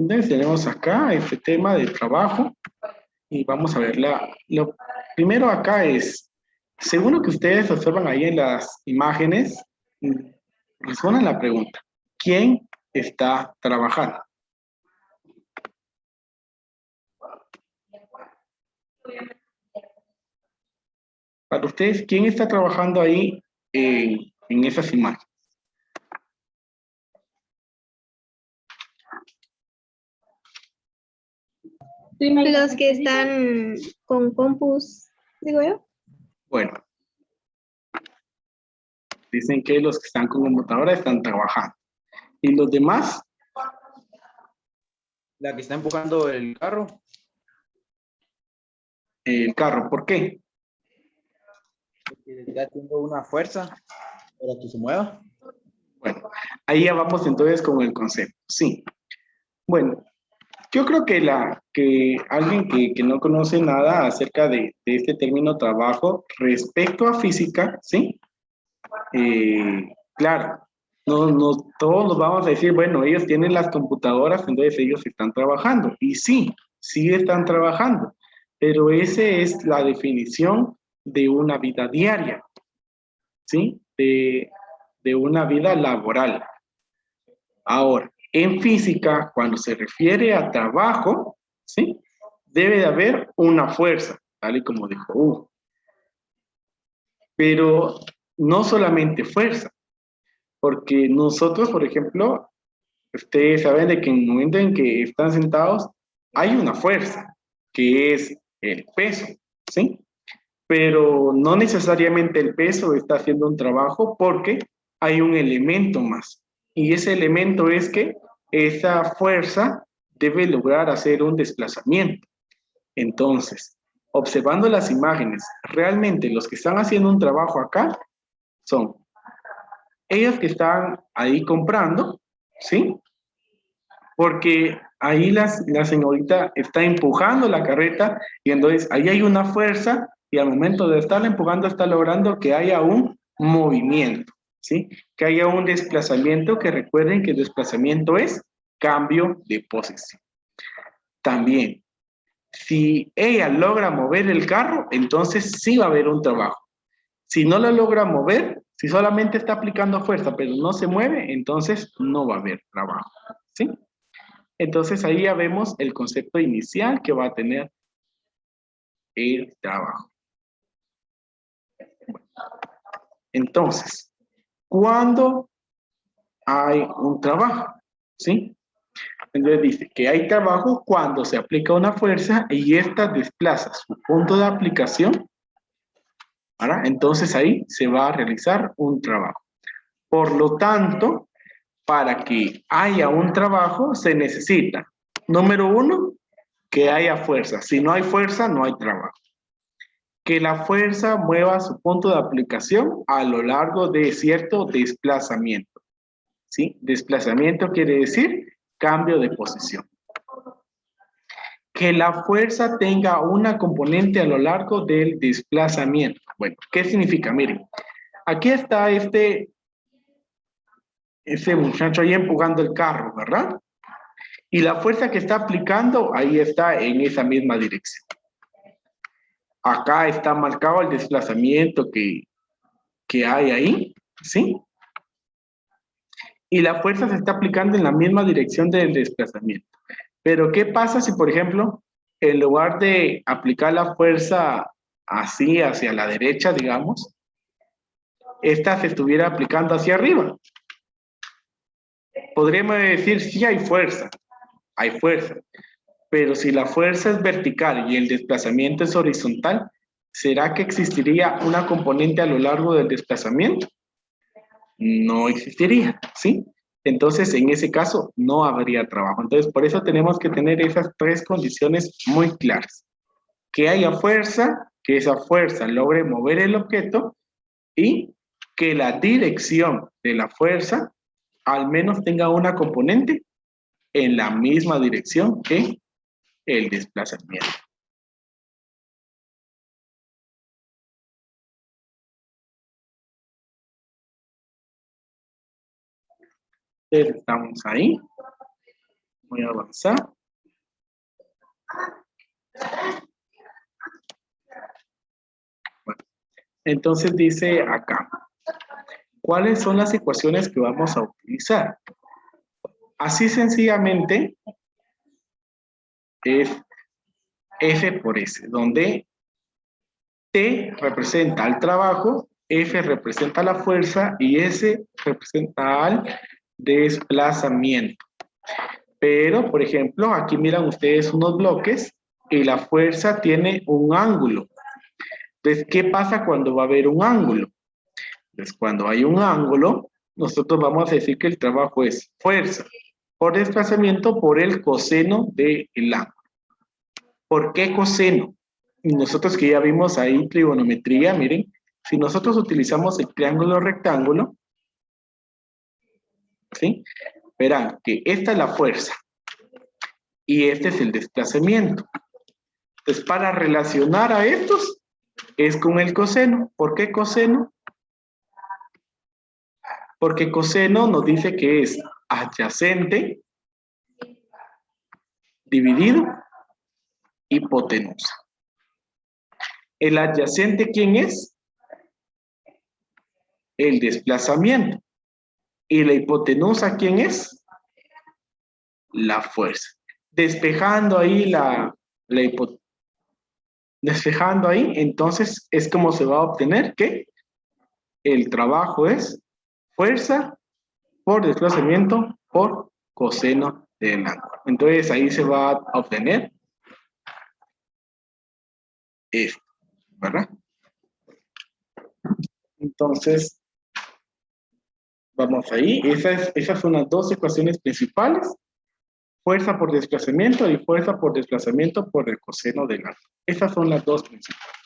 Entonces tenemos acá este tema de trabajo y vamos a ver, lo primero acá es, según lo que ustedes observan ahí en las imágenes, respondan la pregunta, ¿quién está trabajando? Para ustedes, ¿quién está trabajando ahí en esas imágenes? Los que están con compus, digo yo. Bueno, dicen que los que están con computadora están trabajando. ¿Y los demás? La que está empujando el carro. El carro, ¿por qué? Porque está haciendo una fuerza para que se mueva. Bueno, ahí ya vamos entonces con el concepto, sí. Bueno, yo creo que alguien que no conoce nada acerca de este término trabajo respecto a física, ¿sí? Claro, no todos nos vamos a decir, bueno, ellos tienen las computadoras, entonces ellos están trabajando. Y sí, sí están trabajando, pero esa es la definición de una vida diaria, ¿sí? De una vida laboral. Ahora, en física, cuando se refiere a trabajo, ¿sí? Debe de haber una fuerza, tal y como dijo Hugo. Pero no solamente fuerza, porque nosotros, por ejemplo, ustedes saben de que en el momento en que están sentados, hay una fuerza, que es el peso, ¿sí? Pero no necesariamente el peso está haciendo un trabajo porque hay un elemento más. Y ese elemento es que esa fuerza debe lograr hacer un desplazamiento. Entonces, observando las imágenes, realmente los que están haciendo un trabajo acá son ellos que están ahí comprando, ¿sí? Porque ahí la señorita está empujando la carreta y entonces ahí hay una fuerza y al momento de estarla empujando está logrando que haya un movimiento, ¿sí? Que haya un desplazamiento, que recuerden que el desplazamiento es cambio de posición. También, si ella logra mover el carro, entonces sí va a haber un trabajo. Si no lo logra mover, si solamente está aplicando fuerza pero no se mueve, entonces no va a haber trabajo, ¿sí? Entonces ahí ya vemos el concepto inicial que va a tener el trabajo. Entonces, ¿cuándo hay un trabajo? ¿Sí? Entonces dice que hay trabajo cuando se aplica una fuerza y ésta desplaza su punto de aplicación. ¿Verdad? Entonces ahí se va a realizar un trabajo. Por lo tanto, para que haya un trabajo se necesita, número uno, que haya fuerza. Si no hay fuerza, no hay trabajo. Que la fuerza mueva su punto de aplicación a lo largo de cierto desplazamiento. ¿Sí? Desplazamiento quiere decir cambio de posición. Que la fuerza tenga una componente a lo largo del desplazamiento. Bueno, ¿qué significa? Miren, aquí está ese muchacho ahí empujando el carro, ¿verdad? Y la fuerza que está aplicando, ahí está en esa misma dirección. Acá está marcado el desplazamiento que hay ahí, ¿sí? Y la fuerza se está aplicando en la misma dirección del desplazamiento. Pero ¿qué pasa si, por ejemplo, en lugar de aplicar la fuerza así hacia la derecha, digamos, esta se estuviera aplicando hacia arriba? Podríamos decir, sí hay fuerza, pero si la fuerza es vertical y el desplazamiento es horizontal, ¿será que existiría una componente a lo largo del desplazamiento? No existiría, ¿sí? Entonces, en ese caso, no habría trabajo. Entonces, por eso tenemos que tener esas tres condiciones muy claras. Que haya fuerza, que esa fuerza logre mover el objeto y que la dirección de la fuerza al menos tenga una componente en la misma dirección que el desplazamiento. Entonces, estamos ahí. Voy a avanzar. Bueno, entonces dice acá, ¿cuáles son las ecuaciones que vamos a utilizar? Así sencillamente es F por S, donde T representa al trabajo, F representa la fuerza y S representa al desplazamiento. Pero, por ejemplo, aquí miran ustedes unos bloques y la fuerza tiene un ángulo. Entonces, ¿qué pasa cuando va a haber un ángulo? Entonces, cuando hay un ángulo, nosotros vamos a decir que el trabajo es fuerza por desplazamiento por el coseno del ángulo. ¿Por qué coseno? Y nosotros que ya vimos ahí trigonometría, miren, si nosotros utilizamos el triángulo rectángulo, ¿sí? Verán que esta es la fuerza y este es el desplazamiento. Entonces, para relacionar a estos, es con el coseno. ¿Por qué coseno? Porque coseno nos dice que es adyacente dividido hipotenusa. ¿El adyacente quién es? El desplazamiento. ¿Y la hipotenusa quién es? La fuerza. Despejando ahí despejando ahí, entonces es como se va a obtener que el trabajo es fuerza por desplazamiento por coseno del ángulo. Entonces ahí se va a obtener esto, ¿verdad? Entonces, vamos ahí. Esas son las dos ecuaciones principales. Fuerza por desplazamiento y fuerza por desplazamiento por el coseno del ángulo. Esas son las dos principales.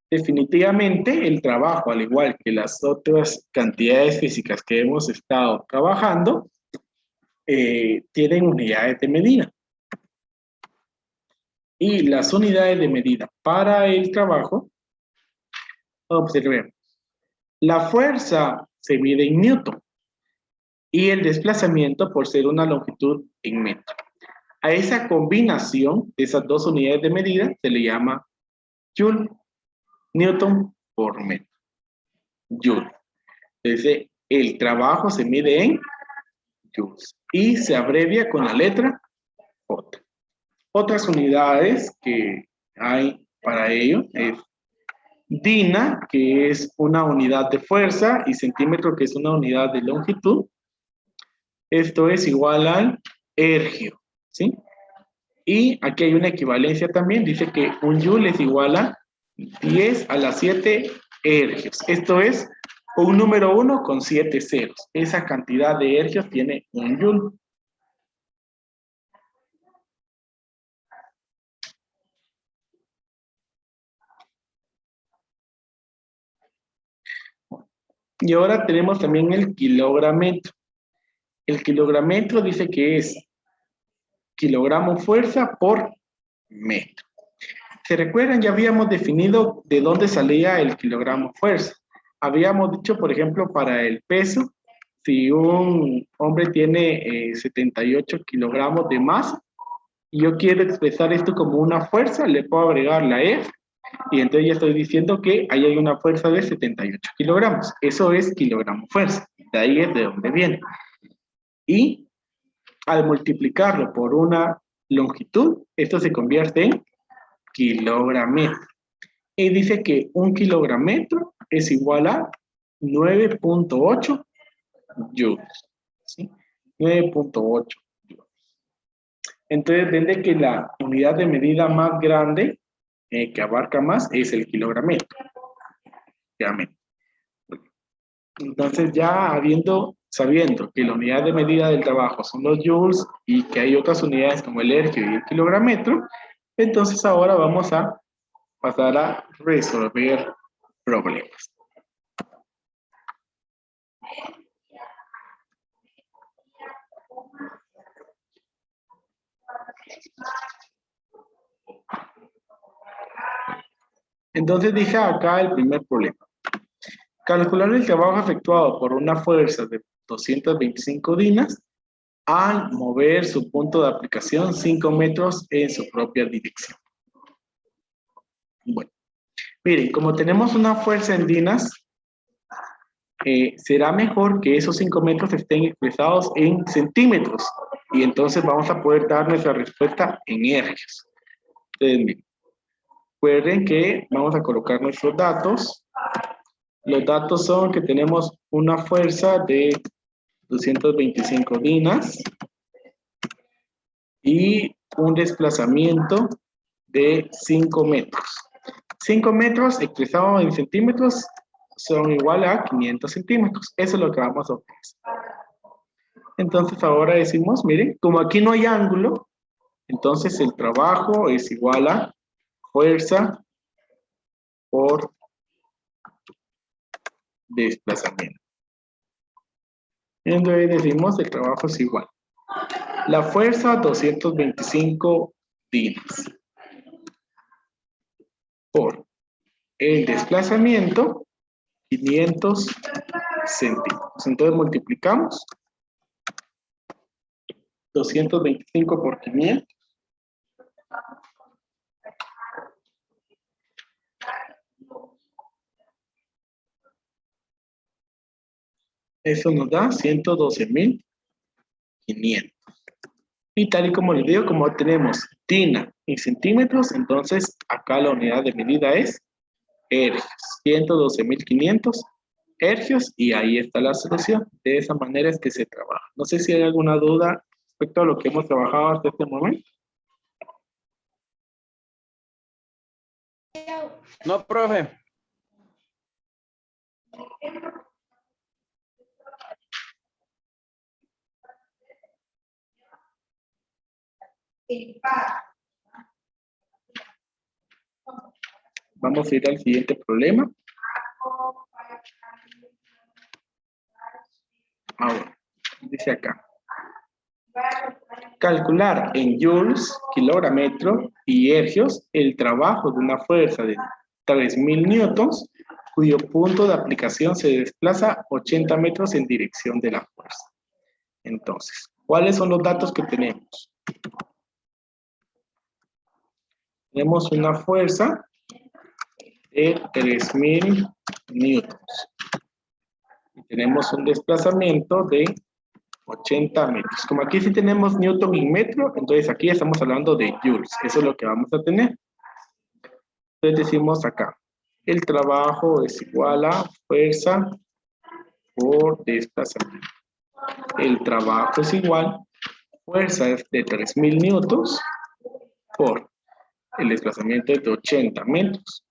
Definitivamente el trabajo, al igual que las otras cantidades físicas que hemos estado trabajando, tienen unidades de medida. Y las unidades de medida para el trabajo, observemos. La fuerza se mide en newton y el desplazamiento por ser una longitud en metro. A esa combinación de esas dos unidades de medida se le llama joule, newton por metro. Joule. Entonces, el trabajo se mide en joules y se abrevia con la letra J. Otras unidades que hay para ello es Dina, que es una unidad de fuerza, y centímetro, que es una unidad de longitud. Esto es igual al ergio, ¿sí? Y aquí hay una equivalencia también, dice que un joule es igual a 10 a la 7 ergios. Esto es un número 1 con 7 ceros. Esa cantidad de ergios tiene un joule. Y ahora tenemos también el kilogrametro. El kilogrametro dice que es kilogramo fuerza por metro. ¿Se recuerdan? Ya habíamos definido de dónde salía el kilogramo fuerza. Habíamos dicho, por ejemplo, para el peso, si un hombre tiene 78 kilogramos de masa, y yo quiero expresar esto como una fuerza, le puedo agregar la F, y entonces ya estoy diciendo que ahí hay una fuerza de 78 kilogramos. Eso es kilogramo fuerza. De ahí es de donde viene. Y al multiplicarlo por una longitud, esto se convierte en kilogrametro. Y dice que un kilogrametro es igual a 9.8 joules. ¿Sí? 9.8 joules. Entonces, ven que la unidad de medida más grande, que abarca más, es el kilogrametro. Entonces, ya sabiendo que la unidad de medida del trabajo son los joules y que hay otras unidades como el ergio y el kilogrametro, entonces ahora vamos a pasar a resolver problemas. Entonces dije acá el primer problema. Calcular el trabajo efectuado por una fuerza de 225 dinas al mover su punto de aplicación 5 metros en su propia dirección. Bueno, miren, como tenemos una fuerza en dinas, será mejor que esos 5 metros estén expresados en centímetros. Y entonces vamos a poder dar nuestra respuesta en ergios. Entonces, miren, recuerden que vamos a colocar nuestros datos. Los datos son que tenemos una fuerza de 225 dinas y un desplazamiento de 5 metros. 5 metros expresado en centímetros son igual a 500 centímetros. Eso es lo que vamos a utilizar. Entonces ahora decimos, miren, como aquí no hay ángulo, entonces el trabajo es igual a fuerza por desplazamiento. Entonces decimos el trabajo es igual. La fuerza 225 dinas por el desplazamiento 500 centímetros. Entonces multiplicamos 225 por 500. Eso nos da 112.500. Y tal y como les digo, como tenemos tina en centímetros, entonces acá la unidad de medida es ergios. 112.500 ergios y ahí está la solución. De esa manera es que se trabaja. No sé si hay alguna duda respecto a lo que hemos trabajado hasta este momento. No, profe. Vamos a ir al siguiente problema. Ahora, dice acá. Calcular en joules, kilogramo y ergios el trabajo de una fuerza de 3.000 newtons cuyo punto de aplicación se desplaza 80 metros en dirección de la fuerza. Entonces, ¿cuáles son los datos que tenemos? Tenemos una fuerza de 3.000 newtons. Y tenemos un desplazamiento de 80 metros. Como aquí sí tenemos newton y metro, entonces aquí estamos hablando de joules. Eso es lo que vamos a tener. Entonces decimos acá, el trabajo es igual a fuerza por desplazamiento. El trabajo es igual, fuerza es de 3.000 newtons por el desplazamiento de 80 metros.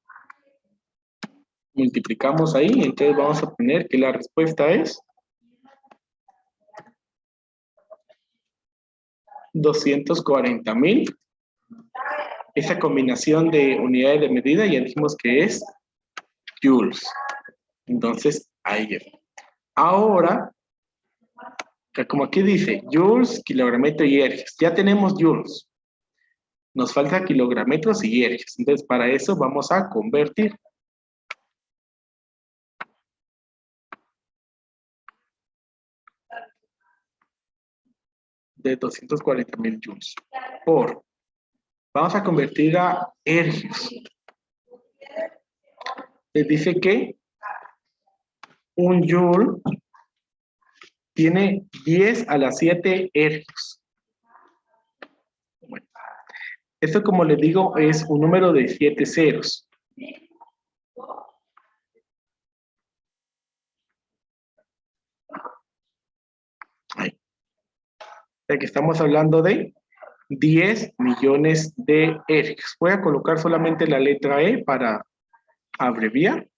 Multiplicamos ahí, entonces vamos a obtener que la respuesta es 240.000. Esa combinación de unidades de medida ya dijimos que es joules. Entonces, ahí es. Ahora, como aquí dice, joules, kilogrammetro y ergios. Ya tenemos joules. Nos falta kilogrammetros y ergios. Entonces, para eso vamos a convertir. De 240.000 joules por, vamos a convertir a ergios. Les dice que un joule tiene 10 a la 7 ergios. Bueno, esto, como les digo, es un número de 7 ceros. Ahí. O sea que estamos hablando de 10 millones de ergios. Voy a colocar solamente la letra E para abreviar.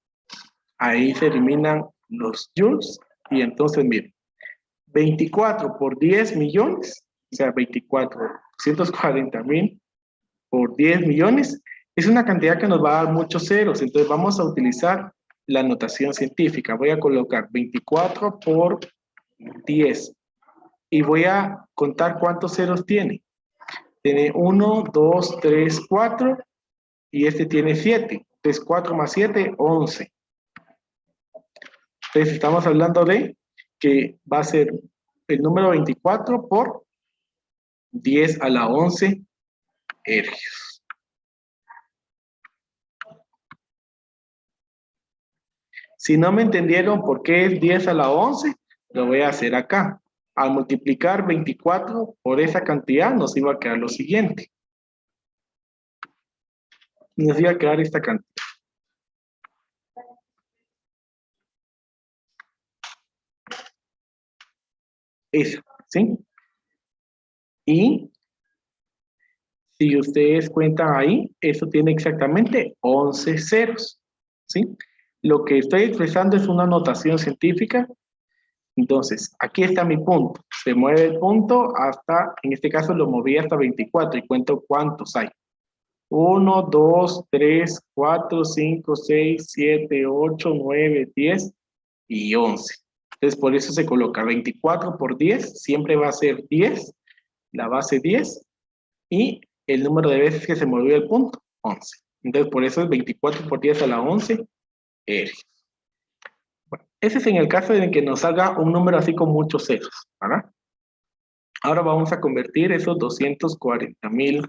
Ahí se eliminan los joules. Y entonces, miren, 24 por 10 millones, o sea, 240.000 por 10 millones, es una cantidad que nos va a dar muchos ceros. Entonces vamos a utilizar la notación científica. Voy a colocar 24 por 10 y voy a contar cuántos ceros tiene. Tiene 1, 2, 3, 4 y este tiene 7. Entonces 4 más 7, 11. Entonces estamos hablando de que va a ser el número 24 por 10 a la 11 ergios. Si no me entendieron por qué es 10 a la 11, lo voy a hacer acá. Al multiplicar 24 por esa cantidad, nos iba a quedar lo siguiente. Nos iba a quedar esta cantidad. Esa, ¿sí? Y si ustedes cuentan ahí, eso tiene exactamente 11 ceros, ¿sí? Lo que estoy expresando es una notación científica. Entonces, aquí está mi punto. Se mueve el punto hasta, en este caso lo moví hasta 24 y cuento cuántos hay. 1, 2, 3, 4, 5, 6, 7, 8, 9, 10 y 11. Entonces, por eso se coloca 24 por 10, siempre va a ser 10, la base 10, y el número de veces que se movió el punto, 11. Entonces, por eso es 24 por 10 a la 11 ergios. Bueno, ese es en el caso de que nos salga un número así con muchos ceros, ¿verdad? Ahora vamos a convertir esos 240,000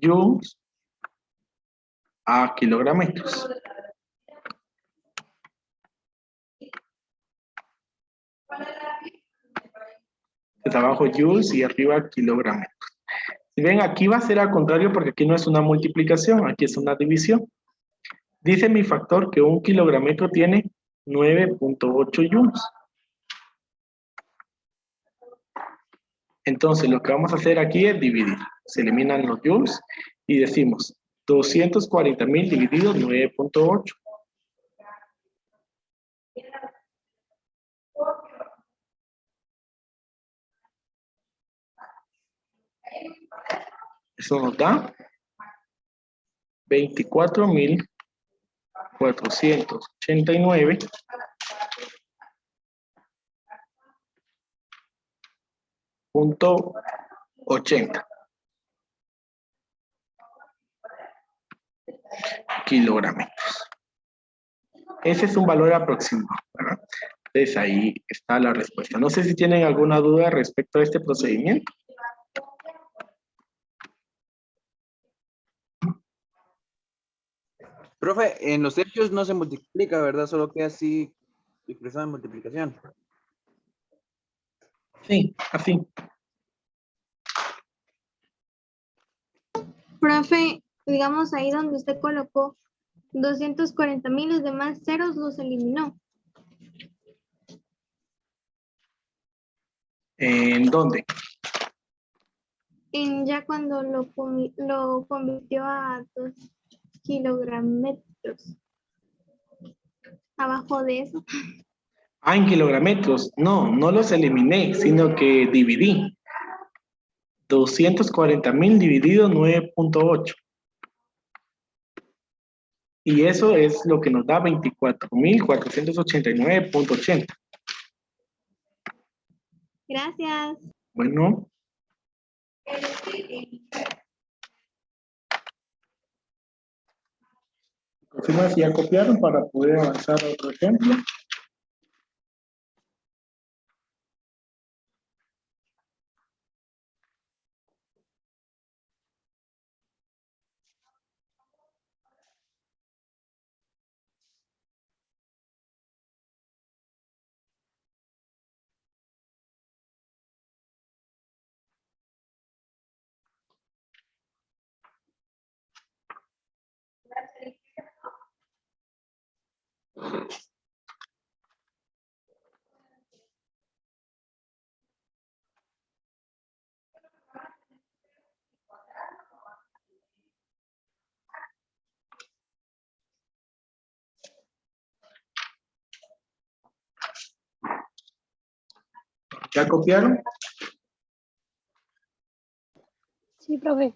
joules a kilogramos. Desde abajo joules y arriba kilogramos. Si ven, aquí va a ser al contrario porque aquí no es una multiplicación, aquí es una división. Dice mi factor que un kilogramo tiene 9.8 joules. Entonces, lo que vamos a hacer aquí es dividir. Se eliminan los joules y decimos 240,000 dividido 9.8. Eso nos da 24,489.80 kilogramos. Ese es un valor aproximado, ¿verdad? Entonces ahí está la respuesta. No sé si tienen alguna duda respecto a este procedimiento. Profe, en los hechos no se multiplica, ¿verdad? Solo queda así expresado en multiplicación. Sí, así. Profe, digamos ahí donde usted colocó 240,000, los demás ceros los eliminó. ¿En dónde? Ya cuando lo convirtió a 2 kilogramos. Abajo de eso. Ah, en kilogramos. No, no los eliminé, sino que dividí. 240,000 dividido 9.8. Y eso es lo que nos da 24,489.80. Gracias. Bueno. Confirma si ya copiaron para poder avanzar a otro ejemplo. ¿Ya copiaron? Sí, profe.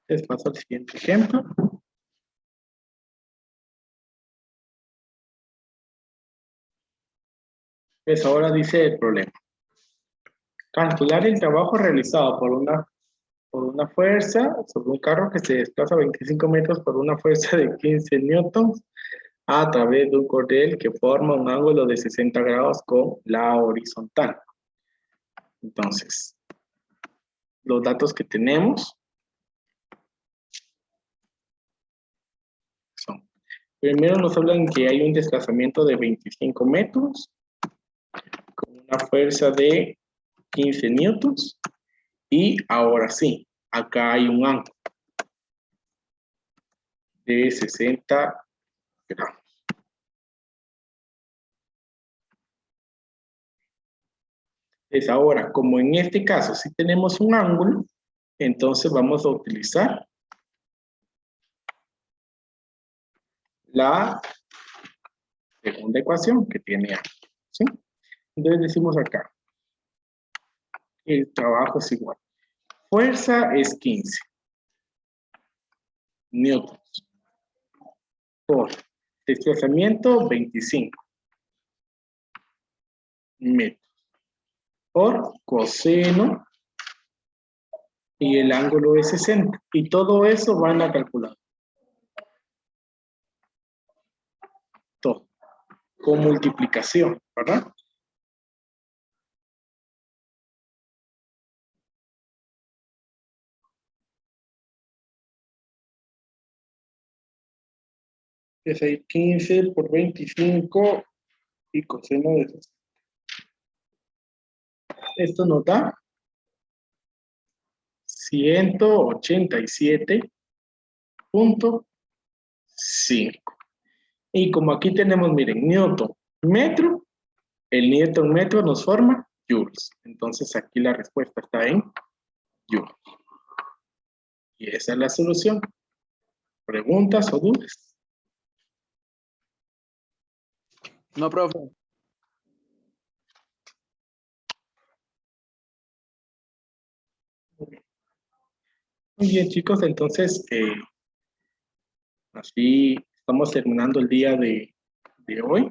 Les paso al siguiente ejemplo. Pues ahora dice el problema. Calcular el trabajo realizado por una fuerza sobre un carro que se desplaza 25 metros por una fuerza de 15 newtons a través de un cordel que forma un ángulo de 60 grados con la horizontal. Entonces, los datos que tenemos son, primero nos hablan que hay un desplazamiento de 25 metros con una fuerza de 15 newtons y ahora sí, acá hay un ángulo de 60 grados. Entonces ahora, como en este caso sí tenemos un ángulo, entonces vamos a utilizar la segunda ecuación que tiene ángulo, ¿sí? Entonces decimos acá, el trabajo es igual. Fuerza es 15 newtons por desplazamiento 25 metros por coseno y el ángulo es 60. Y todo eso van a calcular. Todo. Con multiplicación, ¿verdad? Es ahí 15 por 25 y coseno de 60. Esto nos da 187.5. Y como aquí tenemos, miren, newton metro, el newton metro nos forma joules. Entonces aquí la respuesta está en joules. Y esa es la solución. ¿Preguntas o dudas? No, profe. Muy bien, chicos, entonces así estamos terminando el día de hoy.